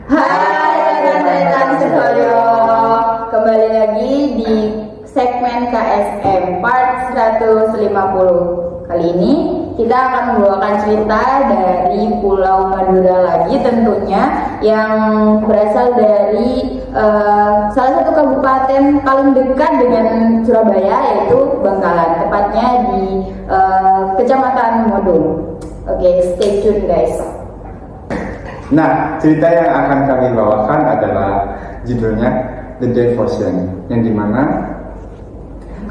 Hai rekan-rekan sekoyo, kembali lagi di segmen KSM part 150. Kali ini kita akan membawakan cerita dari Pulau Madura lagi tentunya, yang berasal dari salah satu kabupaten paling dekat dengan Surabaya, yaitu Bangkalan, tepatnya di Kecamatan Modong. Oke, stay tune guys. Nah, cerita yang akan kami bawakan adalah judulnya The Devotion, yang dimana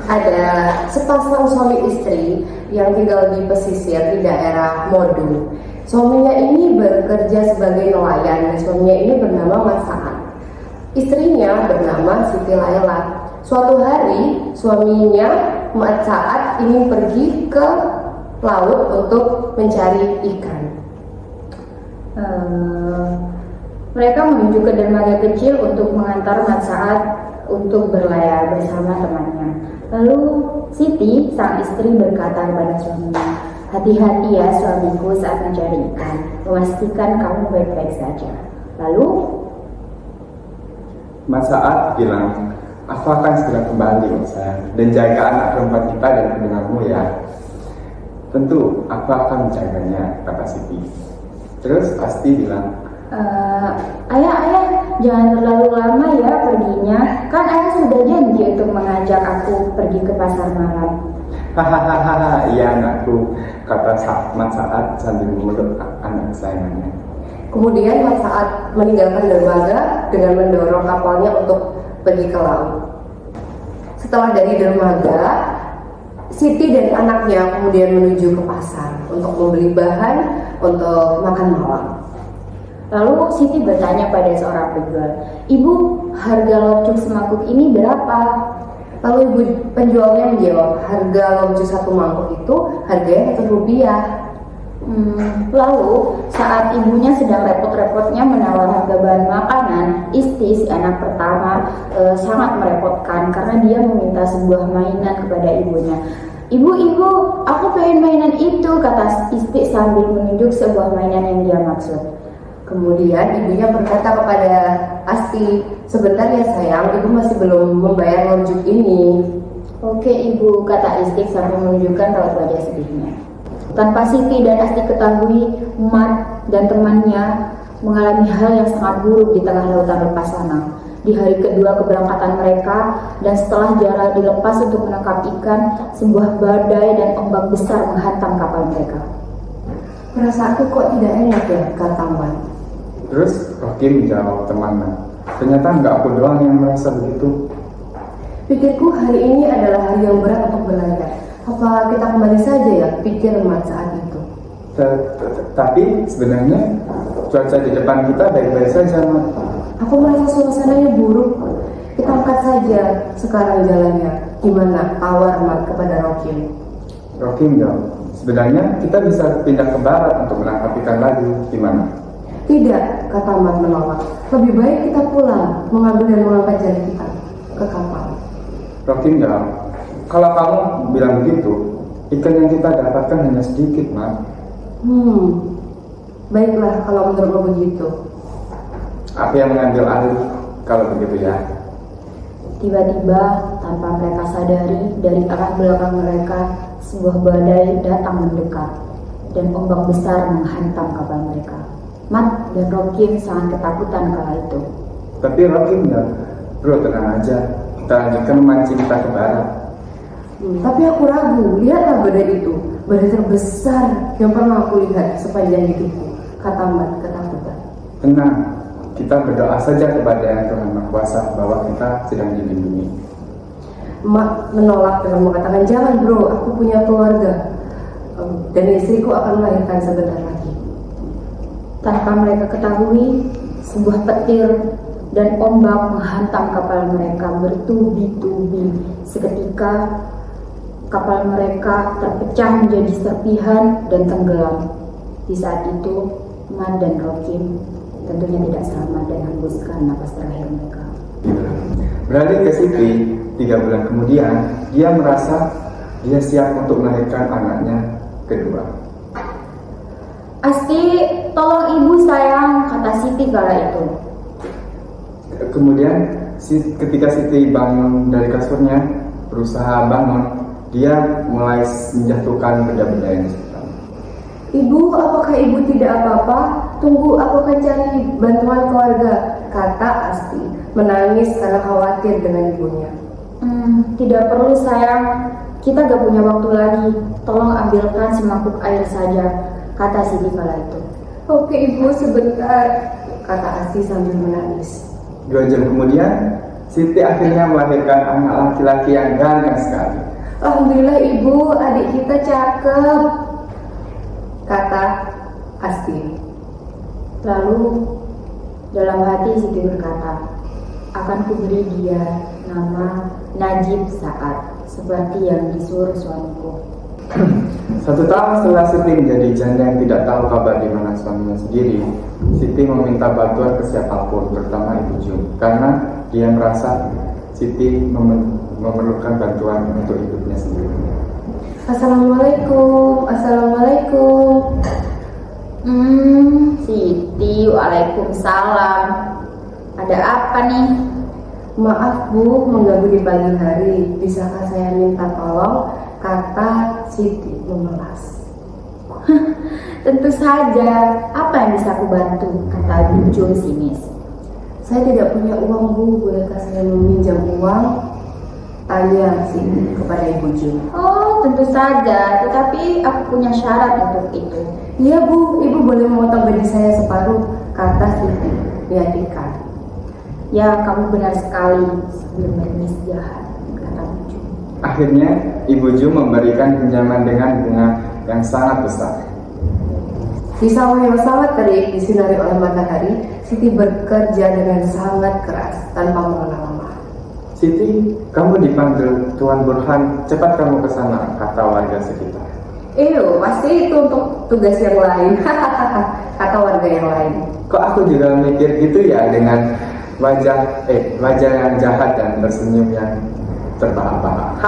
ada sepasang suami istri yang tinggal di pesisir di daerah Modong. Suaminya ini bekerja sebagai nelayan dan suaminya ini bernama Mas Saat. Istrinya bernama Siti Laila. Suatu hari suaminya Mas Saat ingin pergi ke laut untuk mencari ikan. Mereka menuju ke dermaga kecil untuk mengantar Mat Saat untuk berlayar bersama temannya. Lalu Siti, sang istri, berkata kepada suaminya, "Hati-hati ya suamiku saat mencari ikan, memastikan kamu baik-baik saja." Lalu Mas Saat bilang, "Aku akan segera kembali, sayang, dan jaga anak perempuan kita dan pendengarmu ya." "Tentu, aku akan menjaganya," kata Siti. Terus Asti bilang, Ayah, jangan terlalu lama ya perginya. Kan ayah sudah janji untuk mengajak aku pergi ke pasar malam." "Hahaha, iya anakku," kata Mas Saat sambil memeluk anak kesayangannya. Kemudian Mas Saat meninggalkan dermaga dengan mendorong kapalnya untuk pergi ke laut. Setelah dari dermaga, Siti dan anaknya kemudian menuju ke pasar untuk membeli bahan untuk makan malam. Lalu Siti bertanya pada seorang penjual, "Ibu, harga lobcuk semangkuk ini berapa?" Lalu ibu penjualnya menjawab, harga lobcuk satu mangkuk itu harganya Rp1. Lalu saat ibunya sedang repot-repotnya menawar harga bahan makanan, Isti, si anak pertama, sangat merepotkan karena dia meminta sebuah mainan kepada ibunya. Ibu, aku pengen mainan itu," kata Isti sambil menunjuk sebuah mainan yang dia maksud. Kemudian ibunya berkata kepada Asti, "Sebentar ya sayang, ibu masih belum membayar lobcuk ini." "Oke ibu," kata Isti sambil menunjukkan raut wajah sedihnya. Tanpa Siti dan Asti ketahui, Mat dan temannya mengalami hal yang sangat buruk di tengah lautan lepas sana. Di hari kedua keberangkatan mereka, dan setelah jala dilepas untuk menangkap ikan, sebuah badai dan ombak besar menghantam kapal mereka. "Perasaanku kok tidak enak ya," kata Mat. Terus Rocky menjawab temannya, "Ternyata nggak aku doang yang merasa begitu. "Pikirku hari ini adalah hari yang berat untuk berlayar. Apa kita kembali saja ya?" pikir Mat saat itu. Tapi sebenarnya cuaca di depan kita baik-baik saja, Mat." "Aku merasa suasananya buruk. Kita angkat saja sekarang jalannya. Gimana?" tawar Mat kepada Rocky. Rocky menjawab, "Sebenarnya kita bisa pindah ke barat untuk menangkap ikan lagi. Gimana?" "Tidak," kata Mat menolak. "Lebih baik kita pulang, mengambil dan mengangkat jari kita ke kapal." Rocky menjawab, "Kalau kamu bilang begitu, ikan yang kita dapatkan hanya sedikit, Mat." Baiklah kalau menurutmu begitu." "Aku yang mengambil alih kalau begitu ya." Tiba-tiba, tanpa mereka sadari, dari arah belakang mereka, sebuah badai datang mendekat, dan ombak besar menghantam kapal mereka. Mat dan Rocky sangat ketakutan kala itu. Tapi Rocky menjawab, "Bro, tenang aja, kita lanjutkan memancing kita ke barat." "Tapi aku ragu, lihatlah badai itu, badai terbesar yang pernah aku lihat sepanjang hidupku," kata Mat ketakutan. "Tenang, kita berdoa saja kepada Yang Tuhan Maha Kuasa bahwa kita sedang dilindungi." Mat menolak dengan mengatakan, "Jangan bro, aku punya keluarga dan istriku akan melahirkan sebentar lagi." Tanpa mereka ketahui, sebuah petir dan ombak menghantam kapal mereka bertubi-tubi. Seketika, kapal mereka terpecah menjadi serpihan dan tenggelam. Di saat itu, Mat dan Rocky tentunya tidak selamat dan hembuskan napas terakhir mereka. Beralih ke Siti, 3 bulan kemudian, dia merasa dia siap untuk melahirkan anaknya kedua. "Asti, tolong ibu sayang," kata Siti kala itu. Kemudian ketika Siti bangun dari kasurnya, berusaha bangun, dia mulai menjatuhkan benda-benda yang disebutkan. Ibu, apakah ibu tidak apa-apa? Tunggu, aku akan cari bantuan keluarga, kata Asti, menangis karena khawatir dengan ibunya. Tidak perlu sayang, kita gak punya waktu lagi. Tolong ambilkan semangkuk air saja, kata Siti kala itu. Oke ibu, sebentar, kata Asti sambil menangis. 2 jam kemudian, Siti akhirnya melahirkan anak laki-laki yang ganteng sekali. Alhamdulillah ibu, adik kita cakep, kata Asti. Lalu dalam hati Siti berkata, akan kuberi dia nama Najib Saat, seperti yang disuruh suamiku. 1 tahun setelah Siti menjadi janda yang tidak tahu kabar di mana suaminya sendiri, Siti meminta bantuan ke siapapun, terutama Ibu Jum, karena dia merasa Siti memerlukan bantuan untuk hidupnya sendiri. Assalamualaikum, assalamualaikum. Siti, waalaikumsalam. Ada apa nih? Maaf bu, mengganggu di pagi hari. Bisakah saya minta tolong? Kata Siti memelas. Tentu saja. Apa yang bisa aku bantu? Kata Ibu Jum sinis. Saya tidak punya uang bu, bolehkah saya meminjam uang? Tanya Siti kepada Ibu Jum. Oh, tentu saja. Tetapi aku punya syarat untuk itu. Iya bu, ibu boleh memotong gaji saya separuh, kata Siti meyakinkan. Ya, kamu benar sekali. Sambil meringis jahat, kata Ibu Jum. Akhirnya, Ibu Jum memberikan pinjaman dengan bunga yang sangat besar. Di sawah yang sangat terik disinari oleh matahari, Siti bekerja dengan sangat keras tanpa mengenal lelah. Siti, kamu dipanggil Tuan Burhan, cepat kamu ke sana, kata warga sekitar. Pasti itu untuk tugas yang lain, kata warga yang lain. Kok aku juga mikir gitu ya, dengan wajah yang jahat dan tersenyum yang terbahak-bahak.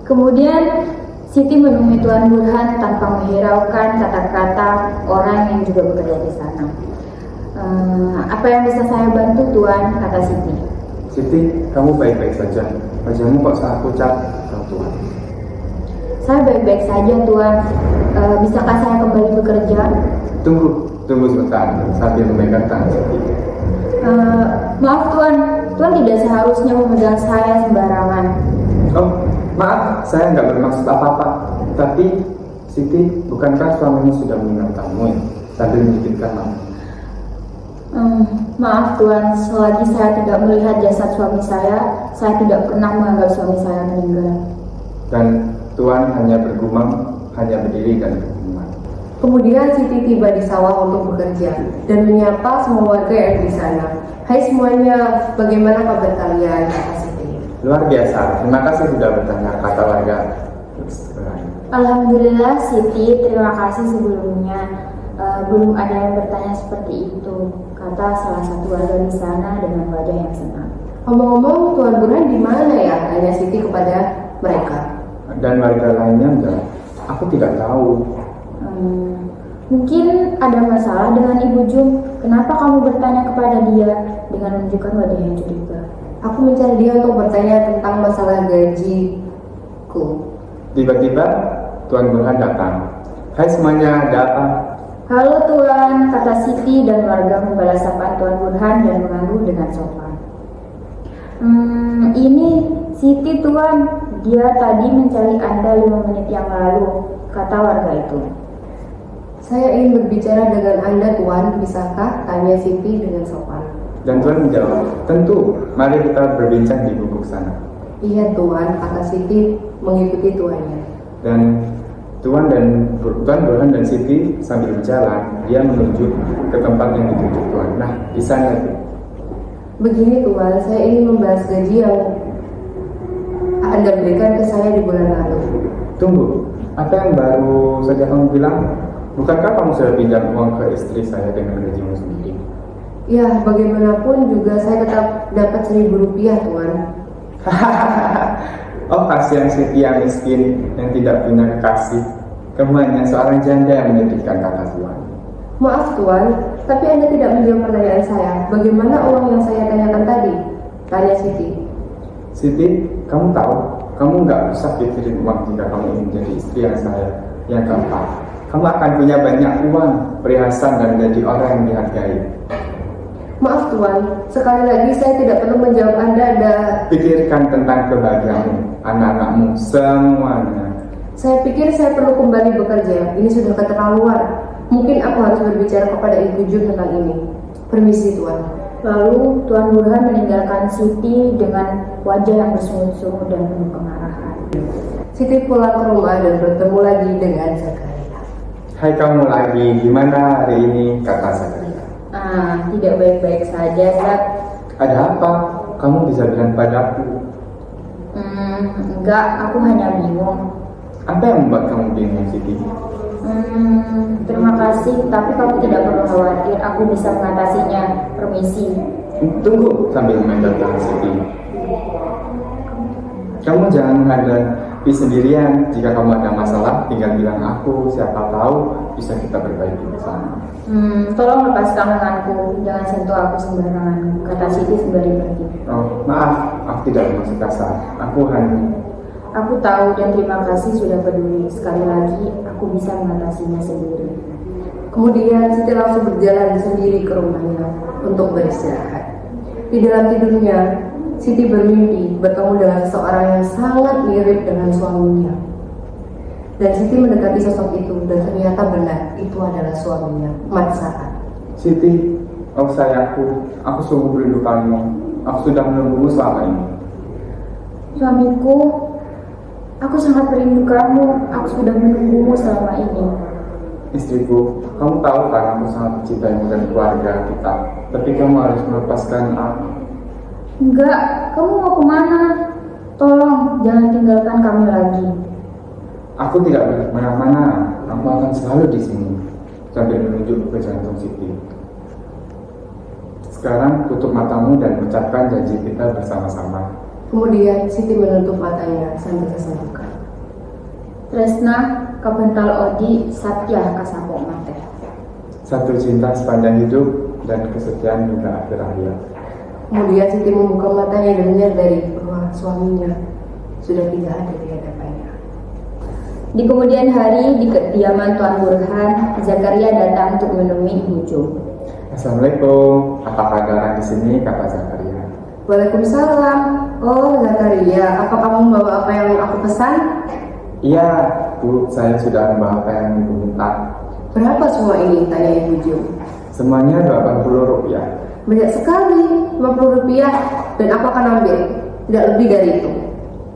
Kemudian Siti menemui Tuan Burhan tanpa menghiraukan kata-kata orang yang juga bekerja di sana. Apa yang bisa saya bantu Tuan? Kata Siti. Siti, kamu baik-baik saja. Wajahmu kok sangat pucat, kata Tuan. Saya baik-baik saja Tuan. Bisakah saya kembali bekerja? Tunggu sebentar, sambil memegang tangan Siti. Maaf Tuan, Tuan tidak seharusnya memegang saya sembarangan. Oh, maaf, saya nggak bermaksud apa-apa. Tapi, Siti, bukankah suamimu sudah meninggal kamu ya? Sambil menyebutkan nama. Maaf Tuan, selagi saya tidak melihat jasad suami saya tidak pernah menganggap suami saya meninggal. Dan Tuan hanya bergumam, hanya berdiri dan bergumam. Kemudian Siti tiba di sawah untuk bekerja dan menyapa semua warga yang di sana. Hai semuanya, bagaimana kabar kalian? Kata Siti. Luar biasa, terima kasih sudah bertanya, kata warga. Alhamdulillah Siti, terima kasih sebelumnya. Belum ada yang bertanya seperti itu, kata salah satu warga di sana dengan wajah yang senang. Ngomong-ngomong, Tuan Burhan di mana ya? Tanya Siti kepada mereka. Dan warga lainnya enggak, aku tidak tahu. Mungkin ada masalah dengan Ibu Jum. Kenapa kamu bertanya kepada dia dengan menunjukkan wajah yang curiga? Aku mencari dia untuk bertanya tentang masalah gajiku. Tiba-tiba Tuan Burhan datang. Hai semuanya, ada apa? Halo Tuan, kata Siti dan warga membalas sapaan Tuan Burhan dan mengangguk dengan sopan. Ini Siti Tuan, dia tadi mencari Anda 5 menit yang lalu, kata warga itu. Saya ingin berbicara dengan Anda Tuan, bisakah? Tanya Siti dengan sopan. Dan Tuan menjawab, tentu, mari kita berbincang di gubuk sana. Iya Tuan, kata Siti mengikuti tuannya. Dan Tuan Burhan dan Siti sambil berjalan, dia menuju ke tempat yang dituju Tuan. Nah, di sana itu. Begini Tuan, saya ingin membahas gaji yang Anda berikan ke saya di bulan lalu. Tunggu, apa yang baru saja kamu bilang? Bukankah kamu sudah pinjam uang ke istri saya dengan gajimu sendiri? Ya, bagaimanapun juga saya tetap dapat Rp1.000 Tuan. Oh, kasihan Siti yang miskin yang tidak punya kekasih. Kamu hanya seorang janda yang menyedihkan, kata Tuan. Maaf Tuan, tapi Anda tidak menjawab pertanyaan saya. bagaimana uang yang saya tanyakan tadi? Tanya Siti. Siti, kamu tahu, kamu nggak usah pikirin uang jika kamu ingin menjadi istri yang saya. Yang keempat, kamu akan punya banyak uang, perhiasan, dan menjadi orang yang dihargai. Maaf Tuan, sekali lagi saya tidak perlu menjawab Anda Pikirkan tentang kebahagiaanmu, anak-anakmu, semuanya. Saya pikir saya perlu kembali bekerja. Ini sudah keterlaluan. Mungkin aku harus berbicara kepada Ibu Jum tentang ini. Permisi Tuan. Lalu Tuan Burhan meninggalkan Siti dengan wajah yang bersungut-sungut dan penuh kemarahan. Siti pulang ke rumah dan bertemu lagi dengan Zakaria. Hai kamu lagi, gimana hari ini? Kata Zakaria. Tidak baik-baik saja, Zak. Ada apa? Kamu bisa bilang padaku. Enggak, aku hanya bingung. Apa yang membuat kamu bingung, Siti? Terima kasih, tapi kamu tidak perlu khawatir. Aku bisa mengatasinya. Permisi. Tunggu sambil menjawab Siti. Kamu jangan menghadapi sendirian. Jika kamu ada masalah, tinggal bilang aku. Siapa tahu bisa kita perbaiki bersama. Tolong lepaskan tanganku. Jangan sentuh aku sembarangan, kata Siti sembari pergi. Oh, maaf, aku tidak bermaksud kasar. Aku tahu dan terima kasih sudah peduli. Sekali lagi, aku bisa mengatasinya sendiri. Kemudian Siti langsung berjalan sendiri ke rumahnya untuk beristirahat. Di dalam tidurnya, Siti bermimpi bertemu dengan seseorang yang sangat mirip dengan suaminya. Dan Siti mendekati sosok itu dan ternyata benar itu adalah suaminya, Mat Saat. Siti, oh sayangku, aku sungguh merindukanmu. Aku sudah menunggumu selama ini. Suamiku, aku sangat merindu kamu. Aku sudah menunggumu selama ini. Istriku, kamu tahu kan aku sangat mencintaimu dan keluarga kita. Tapi kamu harus melepaskan aku. Enggak, kamu mau kemana? Tolong, jangan tinggalkan kami lagi. Aku tidak boleh kemana-mana. Aku akan selalu di sini. Sambil menunjuk ke jantung Siti. Sekarang tutup matamu dan ucapkan janji kita bersama-sama. Kemudian Siti menutup matanya sambil terseduhkan. Tresna kabental odi satya kasapok mate. Satu cinta sepanjang hidup dan kesetiaan hingga akhir hayat. Kemudian Siti membuka matanya dan menyadari bahwa suaminya sudah tidak ada di hadapannya. Di kemudian hari, di kediaman Tuan Burhan, Zakaria datang untuk menemui Ibu Jum. Assalamualaikum, apa kabar di sini? Kata Zakaria. Waalaikumsalam. Oh Zakaria, apa kamu membawa apa yang aku pesan? Iya, Bu, saya sudah membawa apa yang Ibu minta. Berapa semua ini? Tanya Ibu Jum. Semuanya 80 rupiah. Banyak sekali, 50 rupiah. Dan aku akan ambil, tidak lebih dari itu.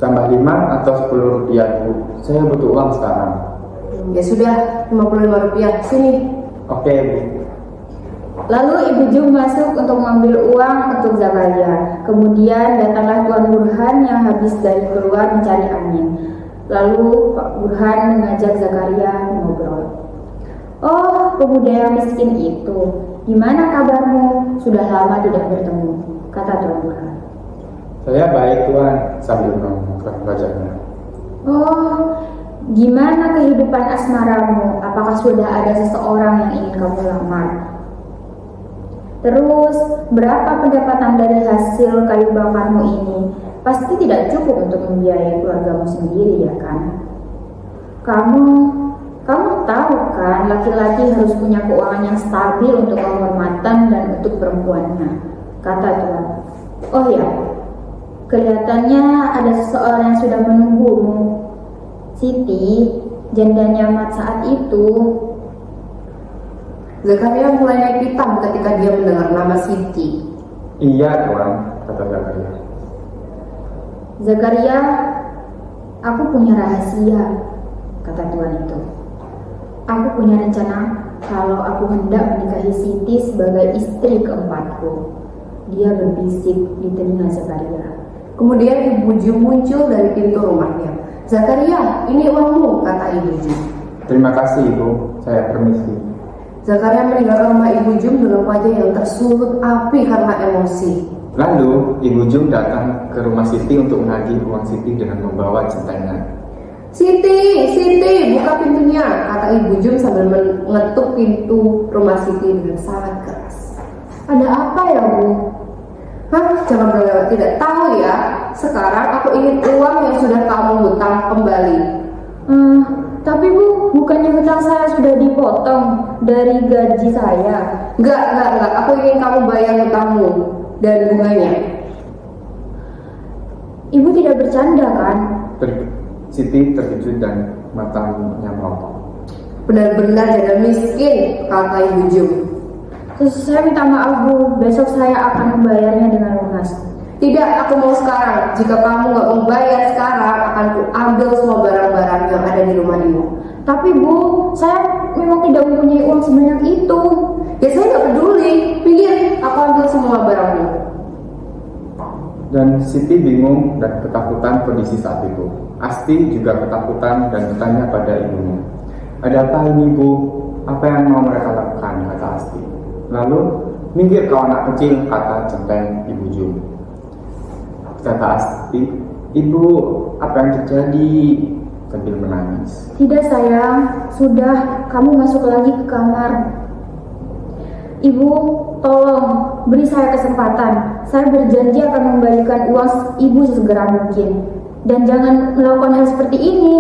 Tambah 5 atau 10 rupiah, Bu. Saya butuh uang sekarang. Ya sudah, 55 rupiah. Sini. Oke, Bu. Lalu Ibu Jum masuk untuk mengambil uang untuk Zakaria. Kemudian datanglah Tuan Burhan yang habis dari keluar mencari angin. Lalu Pak Burhan mengajak Zakaria ngobrol. Oh, pemuda yang miskin itu, gimana kabarmu? Sudah lama tidak bertemu, kata Tuan Burhan. Saya baik, Tuan, sambil membuka wajahnya. Oh, gimana kehidupan asmaramu? Apakah sudah ada seseorang yang ingin kamu lamar? Terus, berapa pendapatan dari hasil kayu bakarmu ini? Pasti tidak cukup untuk membiayai keluargamu sendiri, ya kan? Kamu tahu kan, laki-laki harus punya keuangan yang stabil untuk kehormatan dan untuk perempuannya, kata Tuan. Oh ya, kelihatannya ada seseorang yang sudah menunggumu. Siti, jandanya Mat Saat itu. Zakaria mulai naik pitam ketika dia mendengar nama Siti. Iya, Tuan, kata Zakaria. Zakaria, aku punya rahasia, kata Tuan itu. Aku punya rencana kalau aku hendak menikahi Siti sebagai istri keempatku. Dia berbisik di telinga Zakaria. Kemudian Ibu Jum muncul dari pintu rumahnya. Zakaria, ini uangmu, kata Ibu Jum. Terima kasih, Ibu. Saya permisi. Zakaria meninggalkan rumah Ibu Jum dengan wajah yang tersulut api karena emosi. Lalu, Ibu Jum datang ke rumah Siti untuk menagih uang Siti dengan membawa centengan. Siti, buka pintunya, kata Ibu Jum sambil mengetuk pintu rumah Siti dengan sangat keras. Ada apa ya, Bu? Hah, jangan berlewat tidak tahu ya. Sekarang aku ingin uang yang sudah kamu hutang kembali. Tapi Bu, bukannya hutang saya sudah dipotong dari gaji saya? Enggak. Aku ingin kamu bayar hutangmu dan bunganya. Ibu tidak bercanda kan? Siti terkejut dan matanya melotot. Benar-benar janda miskin, kata Ibu Jum. Saya minta maaf Bu, besok saya akan membayarnya dengan lunas. Tidak, aku mau sekarang. Jika kamu nggak membayar sekarang, akan ku ambil semua barang-barang yang ada di rumah ibu. Tapi Bu, saya memang tidak mempunyai uang sebanyak itu. Ya saya nggak peduli. Pinggir, aku ambil semua barangmu. Dan Siti bingung dan ketakutan kondisi saat itu. Asti juga ketakutan dan bertanya pada ibunya. Ada apa ini Bu? Apa yang mau mereka lakukan? Kata Asti. Lalu, minggir kau anak kecil, kata centeng Ibu Jum. Kata Asti, Ibu, apa yang terjadi? Sambil menangis. Tidak sayang, sudah kamu masuk lagi ke kamar. Ibu, tolong beri saya kesempatan. Saya berjanji akan membalikan uang ibu sesegera mungkin. Dan jangan melakukan hal seperti ini.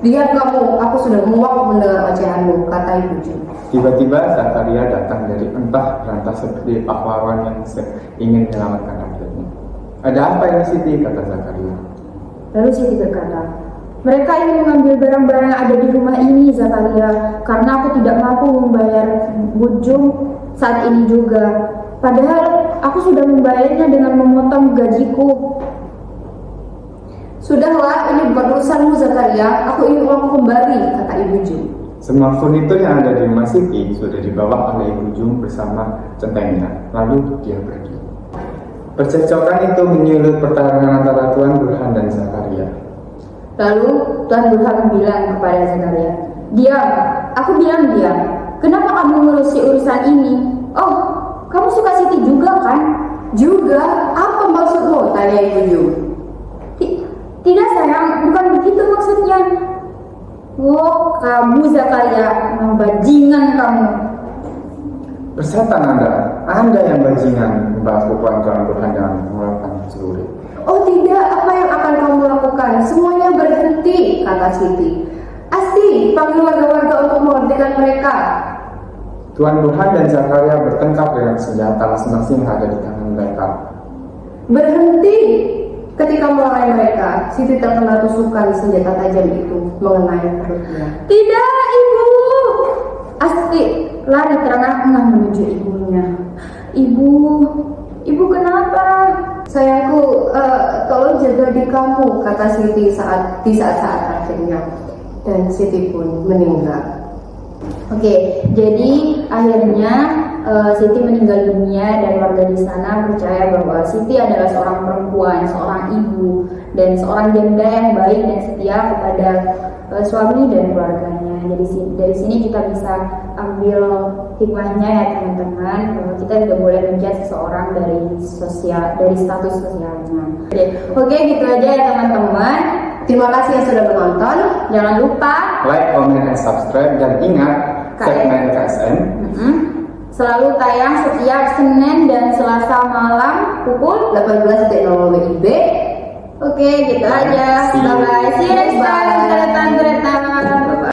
Diam kamu, aku sudah muak mendengar ocehanmu, kata Ibu Jum. Tiba-tiba Zakaria datang dari entah berantah seperti pahlawan yang ingin menyelamatkan rakyatnya. Ada apa ini Siti? Kata Zakaria. Lalu Siti berkata, mereka ingin mengambil barang-barang yang ada di rumah ini, Zakaria, karena aku tidak mampu membayar Bujum saat ini juga. Padahal aku sudah membayarnya dengan memotong gajiku. Sudahlah, ini bukan urusanmu Zakaria. Aku ingin uangku kembali, kata Ibu Jum. Semua furnitur yang ada di rumah Siti sudah dibawa oleh Ibu Jum bersama centengnya. Lalu dia pergi. Percekcokan itu menyulut pertarungan antara Tuan Burhan dan Zakaria. Lalu Tuan Burhan bilang kepada Zakaria, diam, aku bilang diam. Kenapa kamu ngurusi urusan ini? Oh, kamu suka Siti juga kan? Juga? Apa maksudmu? Tanya Ibu Jum. Tidak sayang, bukan begitu maksudnya. Oh, kamu Zakaria, bajingan kamu. Persetan Anda yang bajingan, membahas pukulan Tuan Burhan dengan mengeluarkan celurit. Oh tidak, apa yang akan kamu lakukan? Semuanya berhenti, kata Siti. Asti, panggil warga-warga untuk menghentikan mereka. Tuan Burhan dan Zakaria bertengkar dengan senjata masing-masing yang ada di tangan mereka. Berhenti! Ketika melawan mereka, Siti terkena tusukan senjata tajam itu mengenai perutnya. Tidak, Ibu! Asti lari terengah-engah menuju ibunya. Ibu kenapa? Sayangku, tolong jaga diri kamu, kata Siti di saat-saat akhirnya. Dan Siti pun meninggal. Oke, jadi akhirnya Siti meninggal dunia dan warga di sana percaya bahwa Siti adalah seorang perempuan, seorang ibu, dan seorang janda yang baik dan setia kepada suami dan keluarganya. Jadi dari sini kita bisa ambil hikmahnya ya teman-teman, bahwa kita tidak boleh menjudge seseorang dari status sosialnya. Oke, gitu aja ya teman-teman. Terima kasih yang sudah menonton. Jangan lupa Like, comment, and subscribe, dan ingat segmen KSM selalu tayang setiap Senin dan Selasa malam pukul 18.00 WIB. Oke, gitu aja. Bye bye. See you next time. Bye.